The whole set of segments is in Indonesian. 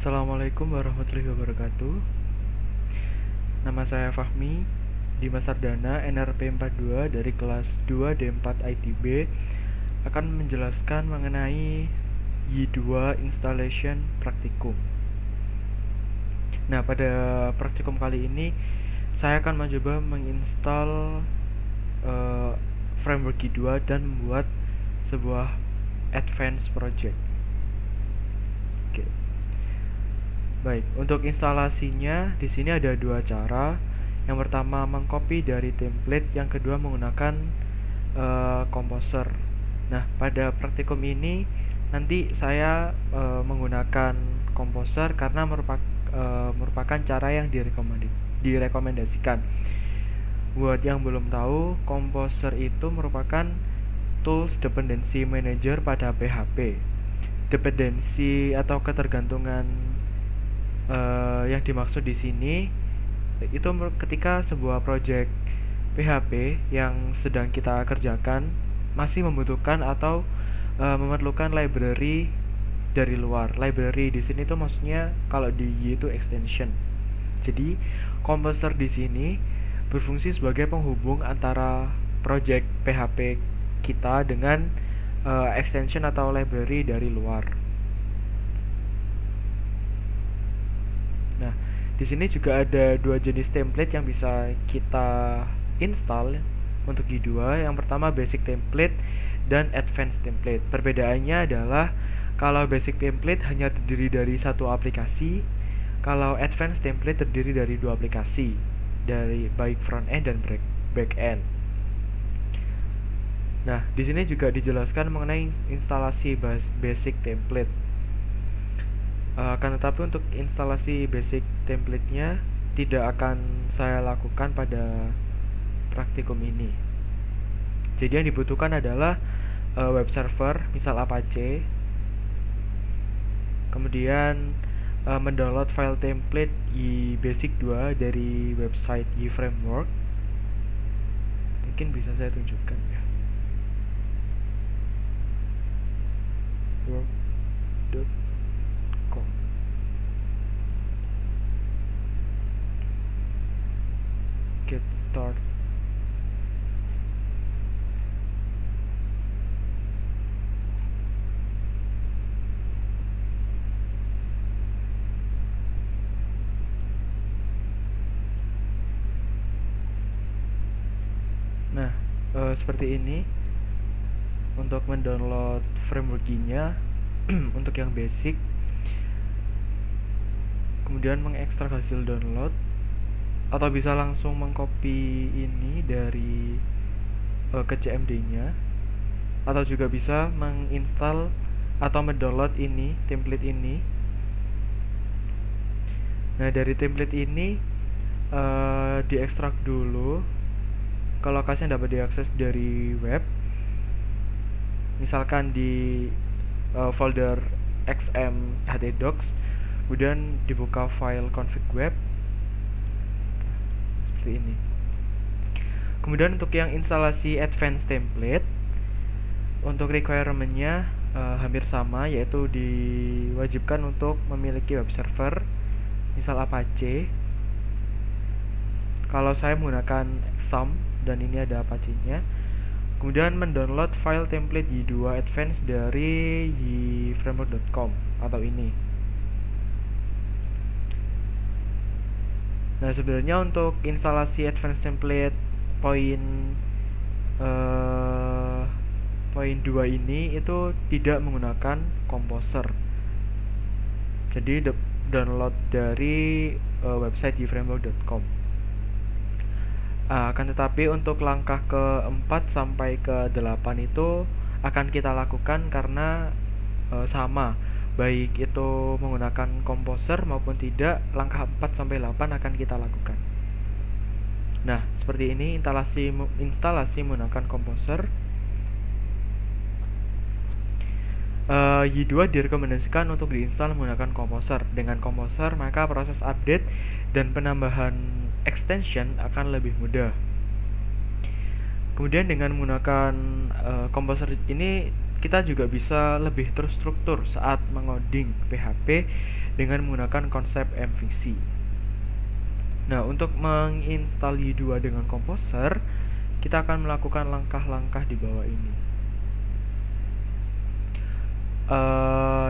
Assalamualaikum warahmatullahi wabarakatuh. Nama saya Fahmi Dimas Sardana, NRP 42 dari kelas 2D4 ITB, akan menjelaskan mengenai Y2 Installation Praktikum. Nah, pada praktikum kali ini saya akan mencoba menginstal framework Y2 dan membuat sebuah advanced project. Oke. Baik, untuk instalasinya di sini ada dua cara. Yang pertama mengcopy dari template, yang kedua menggunakan Composer. Nah, pada praktikum ini nanti saya menggunakan Composer karena merupakan cara yang direkomendasikan. Buat yang belum tahu, Composer itu merupakan tools dependency manager pada PHP. Dependensi atau ketergantungan yang dimaksud di sini itu ketika sebuah project PHP yang sedang kita kerjakan masih membutuhkan atau memerlukan library dari luar. Library di sini tuh maksudnya kalau di Y itu extension. Jadi Composer di sini berfungsi sebagai penghubung antara project PHP kita dengan extension atau library dari luar. Nah, di sini juga ada dua jenis template yang bisa kita install untuk Y2. Yang pertama basic template dan advanced template. Perbedaannya adalah kalau basic template hanya terdiri dari satu aplikasi, kalau advanced template terdiri dari dua aplikasi, dari baik front end dan back end. Nah, di sini juga dijelaskan mengenai instalasi basic template. Akan tetapi untuk instalasi basic template-nya tidak akan saya lakukan pada praktikum ini. Jadi yang dibutuhkan adalah web server, misal Apache, kemudian mendownload file template Y-Basic 2 dari website Y-Framework. Mungkin bisa saya tunjukkan ya. work.com. Get start. Nah, seperti ini untuk mendownload framework-nya untuk yang basic. Kemudian mengekstrak hasil download, atau bisa langsung mengcopy ini dari ke CMD-nya, atau juga bisa menginstal atau mendownload ini, template ini. Nah, dari template ini diekstrak dulu ke lokasi yang dapat diakses dari web, misalkan di folder xm htdocs, kemudian dibuka file config web seperti ini. Kemudian untuk yang instalasi advanced template, untuk requirement-nya hampir sama, yaitu diwajibkan untuk memiliki web server, misal Apache. Kalau saya menggunakan XAMPP dan ini ada Apache-nya. Kemudian mendownload file template Y2 Advanced dari yframework.com atau ini. Nah, sebenarnya untuk instalasi advanced template poin 2 ini itu tidak menggunakan Composer. Jadi download dari website yframework.com. Akan tetapi untuk langkah ke-4 sampai ke-8 itu akan kita lakukan karena sama, baik itu menggunakan Composer maupun tidak, langkah 4 sampai 8 akan kita lakukan. Nah, seperti ini instalasi menggunakan Composer. Y2 direkomendasikan untuk diinstal menggunakan Composer. Dengan Composer, maka proses update dan penambahan extension akan lebih mudah. Kemudian dengan menggunakan Composer ini kita juga bisa lebih terstruktur saat mengoding PHP dengan menggunakan konsep MVC. Nah, untuk menginstal Y2 dengan Composer, kita akan melakukan langkah-langkah di bawah ini.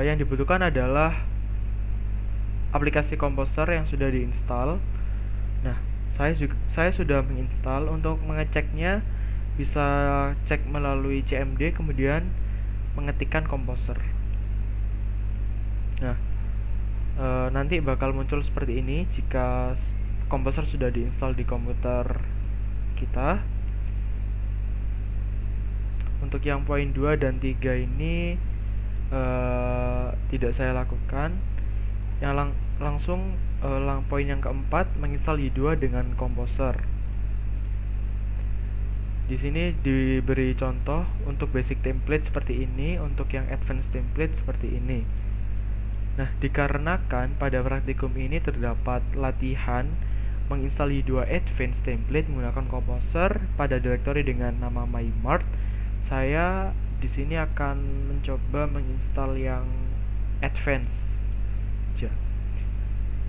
Yang dibutuhkan adalah aplikasi Composer yang sudah diinstal. Nah, saya sudah menginstal. Untuk mengeceknya bisa cek melalui CMD kemudian mengetikkan Composer. Nah, nanti bakal muncul seperti ini jika Composer sudah diinstal di komputer kita. Untuk yang poin 2 dan 3 ini tidak saya lakukan. Yang langsung poin yang keempat, menginstal Y2 dengan Composer. Di sini diberi contoh untuk basic template seperti ini, untuk yang advanced template seperti ini. Nah, dikarenakan pada praktikum ini terdapat latihan menginstal Y2 advanced template menggunakan Composer pada direktori dengan nama MyMart, saya di sini akan mencoba menginstal yang advanced.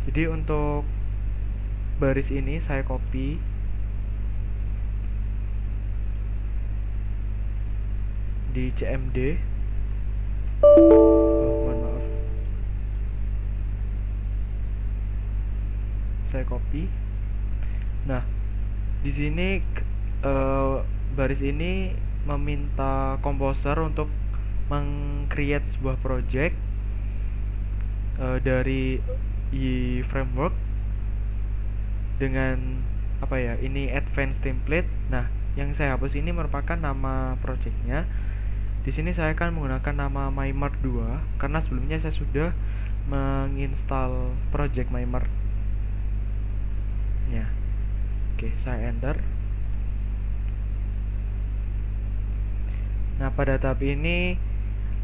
Jadi untuk baris ini saya copy, di CMD. Mohon maaf. Saya copy. Nah, di sini baris ini meminta Composer untuk meng-create sebuah project dari framework dengan apa ya? Ini advanced template. Nah, yang saya hapus ini merupakan nama projectnya. Di sini saya akan menggunakan nama MyMart 2 karena sebelumnya saya sudah menginstal project MyMart. Ya. Oke, saya enter. Nah, pada tahap ini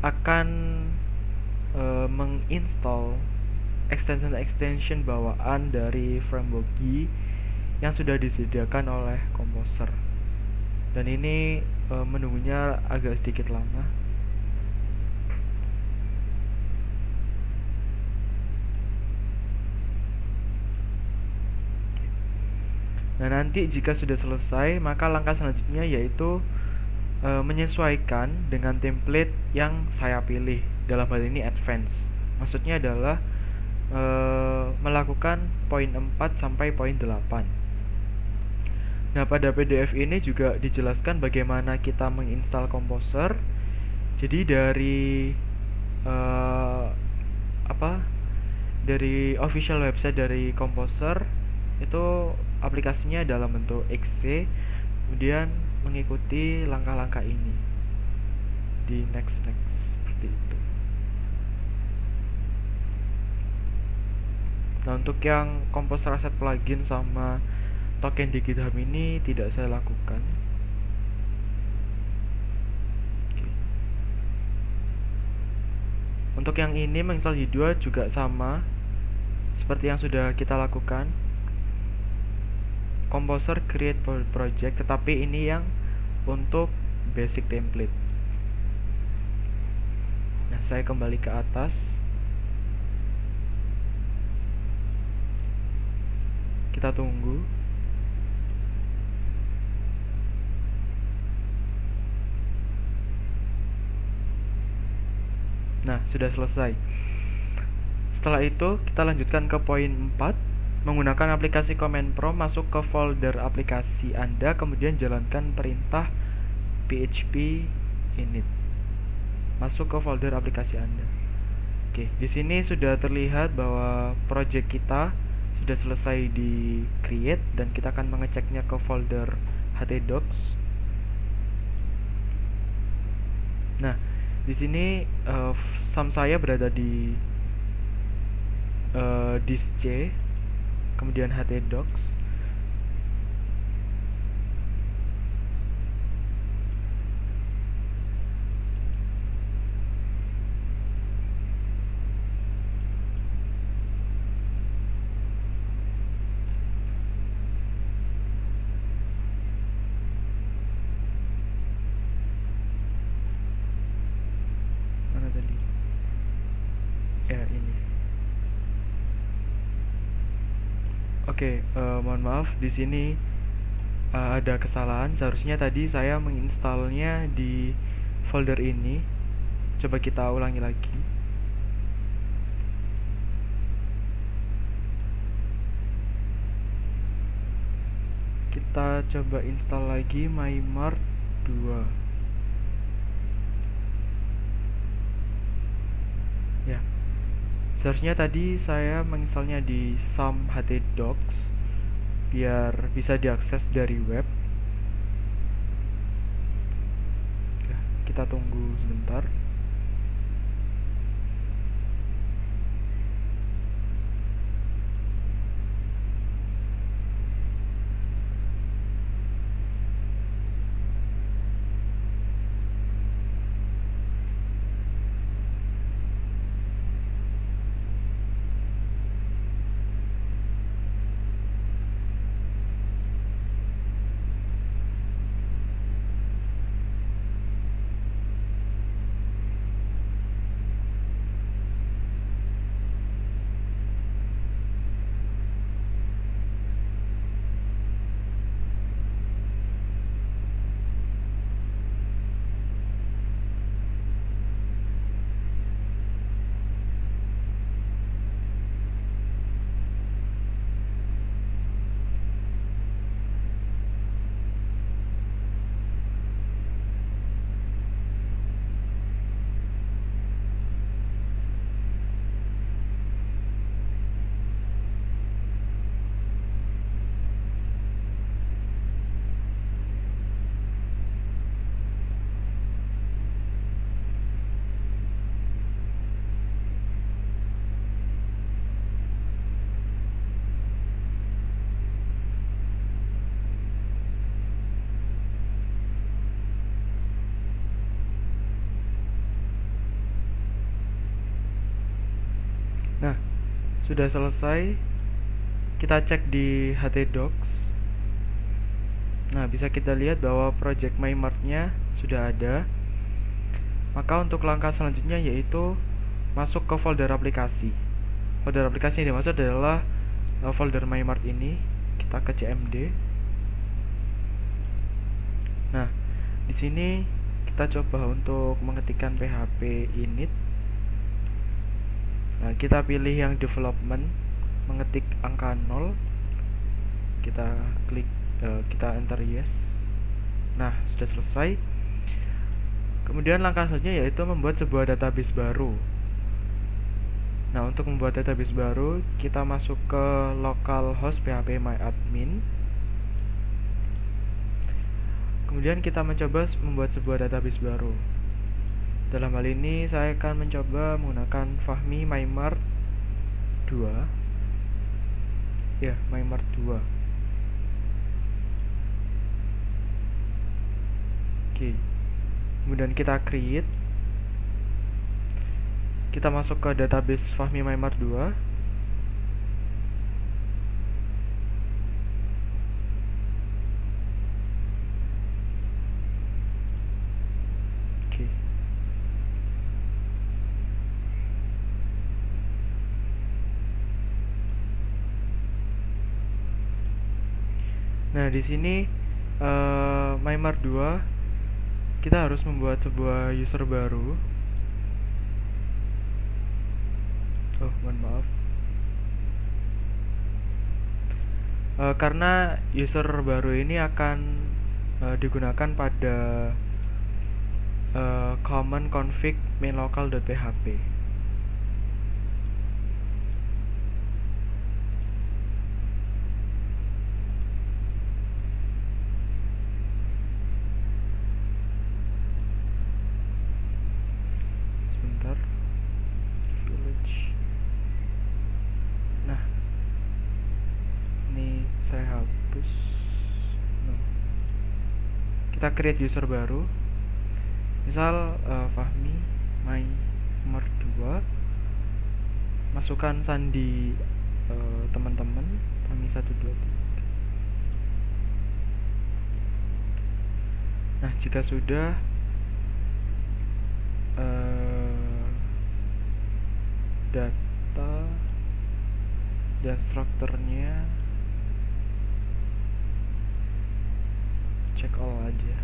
akan menginstal extension bawaan dari framework Y yang sudah disediakan oleh Composer. Dan ini menunggunya agak sedikit lama. Nah, nanti jika sudah selesai, maka langkah selanjutnya yaitu menyesuaikan dengan template yang saya pilih. Dalam hal ini advance. Maksudnya adalah melakukan poin 4 sampai poin 8. Nah, pada PDF ini juga dijelaskan bagaimana kita menginstal Composer. Jadi dari dari official website dari Composer itu aplikasinya dalam bentuk exe, kemudian mengikuti langkah-langkah ini di next seperti itu. Nah, untuk yang Composer Asset plugin sama token di GitHub ini tidak saya lakukan. Untuk yang ini menginstal Y2 juga sama seperti yang sudah kita lakukan. Composer create project, tetapi ini yang untuk basic template. Nah, saya kembali ke atas. Kita tunggu. Nah, sudah selesai. Setelah itu, kita lanjutkan ke poin 4. Menggunakan aplikasi Command Prompt, masuk ke folder aplikasi Anda, kemudian jalankan perintah php init. Masuk ke folder aplikasi Anda. Oke, di sini sudah terlihat bahwa project kita sudah selesai di create dan kita akan mengeceknya ke folder htdocs. Nah, di sini sum saya berada di disk C, kemudian htdocs. Mana tadi? Ya, ini. Oke, mohon maaf di sini ada kesalahan. Seharusnya tadi saya menginstalnya di folder ini. Coba kita ulangi lagi. Kita coba install lagi MyMart 2. Ya, seharusnya tadi saya menginstalnya di some.htdocs biar bisa diakses dari web. Ya, kita tunggu sebentar. Nah, sudah selesai. Kita cek di htdocs. Nah, bisa kita lihat bahwa project MyMart-nya sudah ada. Maka untuk langkah selanjutnya yaitu masuk ke folder aplikasi. Folder aplikasi yang dimaksud adalah folder MyMart ini. Kita ke cmd. Nah, di sini kita coba untuk mengetikkan php init. Nah, kita pilih yang development, mengetik angka 0. Kita klik, kita enter yes. Nah, sudah selesai. Kemudian langkah selanjutnya yaitu membuat sebuah database baru. Nah, untuk membuat database baru, kita masuk ke localhost phpMyAdmin. Kemudian kita mencoba membuat sebuah database baru. Dalam hal ini saya akan mencoba menggunakan Fahmi MyMart 2. Ya, MyMart 2. Oke. Kemudian kita create. Kita masuk ke database Fahmi MyMart 2. Oke. Nah, di sini MyMart 2 kita harus membuat sebuah user baru. Oh, mohon maaf. Karena user baru ini akan digunakan pada common config mainlocal.php. Sebentar. Village. Nah, ini saya hapus. No. Kita create user baru. Misal Fahmi MyMart 2. Masukkan sandi teman-teman Fahmi 123. Nah, jika sudah data dan strukturnya check all aja.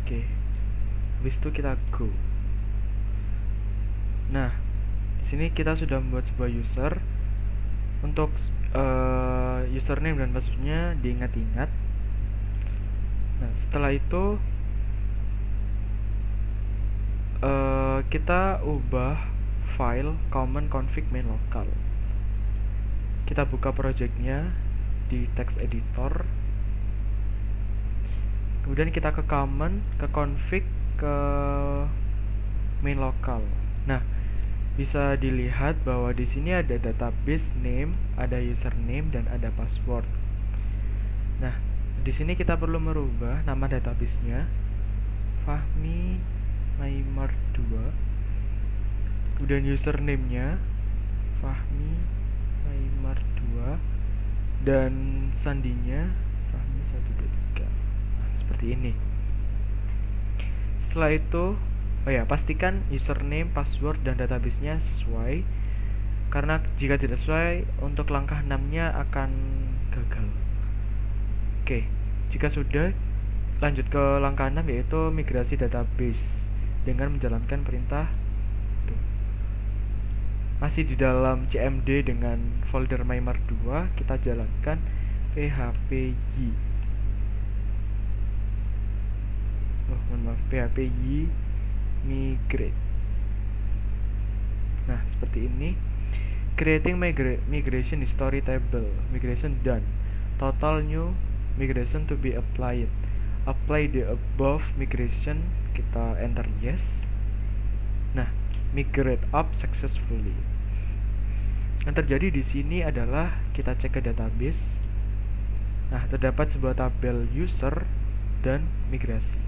Oke, habis itu kita go. Nah, di sini kita sudah membuat sebuah user. Untuk username dan passwordnya diingat-ingat. Nah, setelah itu kita ubah file common config main local. Kita buka projectnya di text editor, kemudian kita ke common, ke config, ke main local. Nah, bisa dilihat bahwa di sini ada database name, ada username, dan ada password. Nah, di sini kita perlu merubah nama databasenya Fahmi Maimar 2, kemudian username-nya Fahmi Maimar 2, dan sandinya Fahmi 123. Nah, seperti ini. Setelah itu, pastikan username, password, dan databasenya sesuai, karena jika tidak sesuai, untuk langkah 6-nya akan gagal. Oke, jika sudah, lanjut ke langkah 6, yaitu migrasi database dengan menjalankan perintah masih di dalam cmd dengan folder Maimar 2. Kita jalankan phpy phpy migrate. Nah, seperti ini. Creating migration history table. Migration done. Total new migration to be applied. Apply the above migration. Kita enter yes. Nah, migrate up successfully. Yang terjadi di sini adalah kita cek ke database. Nah, terdapat sebuah tabel user dan migrasi.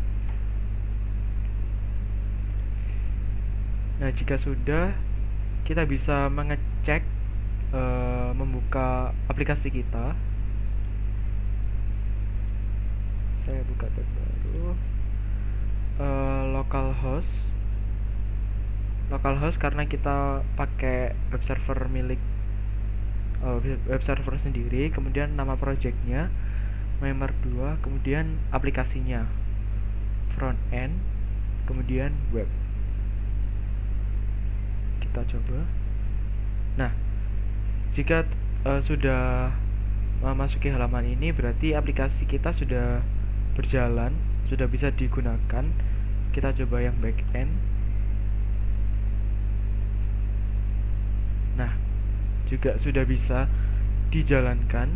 Nah, jika sudah, kita bisa mengecek, membuka aplikasi kita. Saya buka tab baru, localhost karena kita pakai web server milik web server sendiri, kemudian nama projectnya Maimar 2, kemudian aplikasinya front end, kemudian web. Kita coba. Nah, jika sudah memasuki halaman ini, berarti aplikasi kita sudah berjalan, sudah bisa digunakan. Kita coba yang back end. Nah, juga sudah bisa dijalankan.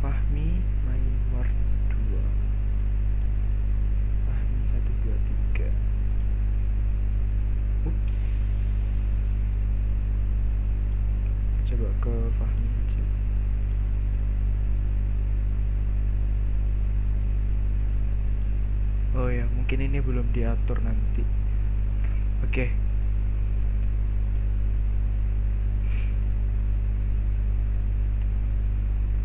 Fahmi Maimar 2, Fahmi 123. Ups, coba ke Fahmi aja. Oh ya, mungkin ini belum diatur nanti. Oke.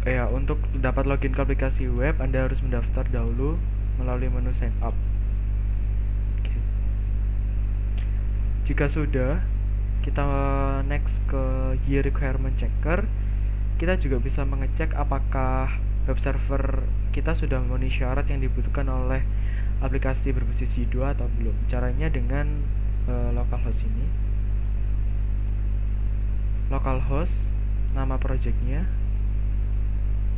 Ya, untuk dapat login ke aplikasi web, Anda harus mendaftar dahulu melalui menu sign up. Oke. Jika sudah, kita next ke year requirement checker. Kita juga bisa mengecek apakah web server kita sudah memenuhi syarat yang dibutuhkan oleh aplikasi berbasis Y2 atau belum. Caranya dengan localhost ini. Localhost, nama projectnya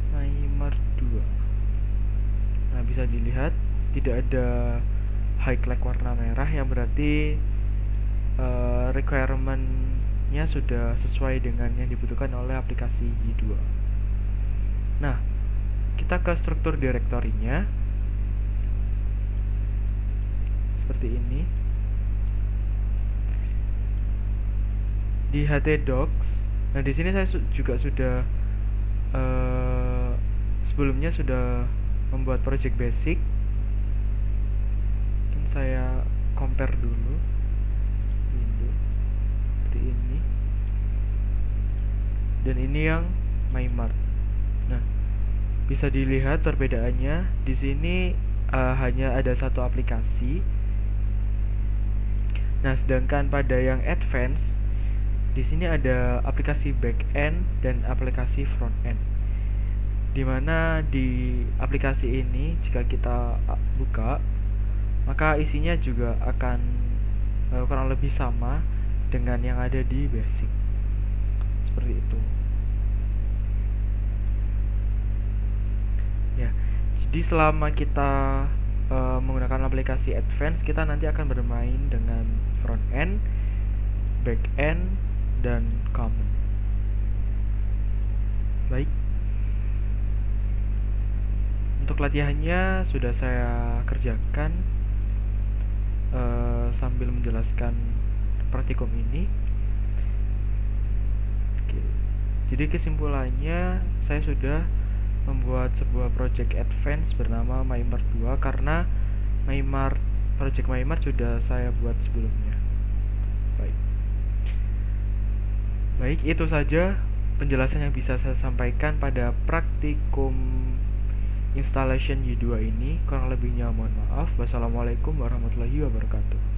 Maimar 2. Nah, bisa dilihat tidak ada highlight warna merah, yang berarti requirement-nya sudah sesuai dengan yang dibutuhkan oleh aplikasi Y2. Nah, kita ke struktur direktorinya seperti ini. Di htdocs. Nah, di sini saya juga sudah sebelumnya sudah membuat project basic. Mungkin saya compare dulu. Windows seperti ini. Dan ini yang Maimar. Nah, bisa dilihat perbedaannya. Di sini hanya ada satu aplikasi. Nah, sedangkan pada yang advance, di sini ada aplikasi back end dan aplikasi front end. dimana di aplikasi ini jika kita buka, maka isinya juga akan kurang lebih sama dengan yang ada di basic, seperti itu ya. Jadi selama kita menggunakan aplikasi advance, kita nanti akan bermain dengan front end, back end, dan common. Baik, untuk latihannya sudah saya kerjakan sambil menjelaskan praktikum ini. Oke. Jadi kesimpulannya, saya sudah membuat sebuah project advance bernama MyMart 2 karena project MyMart sudah saya buat sebelumnya. Baik. Baik, itu saja penjelasan yang bisa saya sampaikan pada praktikum installation Y2 ini. Kurang lebihnya mohon maaf. Wassalamualaikum warahmatullahi wabarakatuh.